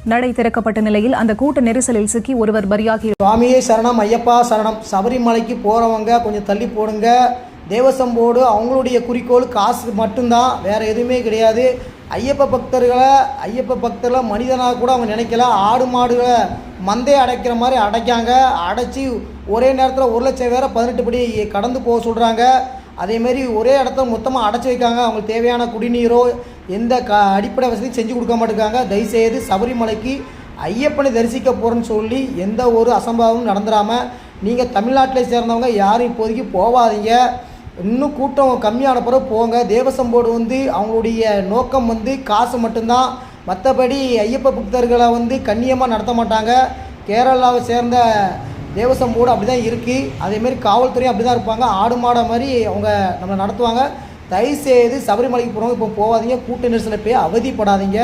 நடை திறக்கப்பட்ட நிலையில் அந்த கூட்ட நெரிசலில் சிக்கி ஒருவர் பலியாகி. சுவாமியே சரணம், ஐயப்பா சரணம். சபரிமலைக்கு போகிறவங்க கொஞ்சம் தள்ளி போடுங்க. தேவசம் போர்டு அவங்களுடைய குறிக்கோள் காசு மட்டும்தான், வேறு எதுவுமே கிடையாது. ஐயப்ப பக்தர்களை மனிதனாக கூட அவங்க நினைக்கல. ஆடு மாடுகளை மந்தையை அடைக்கிற மாதிரி அடைக்காங்க. அடைச்சி ஒரே நேரத்தில் 1 லட்சம் பேரை 18 படி கடந்து போக சொல்கிறாங்க. அதேமாரி ஒரே இடத்துல மொத்தமாக அடைச்சி வைக்காங்க. அவங்களுக்கு தேவையான குடிநீரோ எந்த அடிப்படை வசதியும் செஞ்சு கொடுக்க மாட்டேங்காங்க. தயவுசெய்து சபரிமலைக்கு ஐயப்பனை தரிசிக்க போகிறேன்னு சொல்லி எந்த ஒரு அசம்பாவமும் நடந்துடாமல் நீங்கள் தமிழ்நாட்டில் சேர்ந்தவங்க யாரும் இப்போதைக்கு போகாதீங்க. இன்னும் கூட்டம் கம்மியான பிறகு போங்க. தேவசம் போர்டு அவங்களுடைய நோக்கம் காசு மட்டும்தான். மற்றபடி ஐயப்ப பக்தர்களை கண்ணியமாக நடத்த மாட்டாங்க. கேரளாவை சேர்ந்த தேவசம் போர்டு அப்படி தான் இருக்குது. அதேமாரி காவல்துறையும் அப்படி தான் இருப்பாங்க. ஆடு மாடை மாதிரி அவங்க நம்மளை நடத்துவாங்க. தயவுசெய்து சபரிமலைக்கு போகிறவங்க இப்போ போகாதீங்க. கூட்ட நெரிசலை போய் அவதிப்படாதீங்க.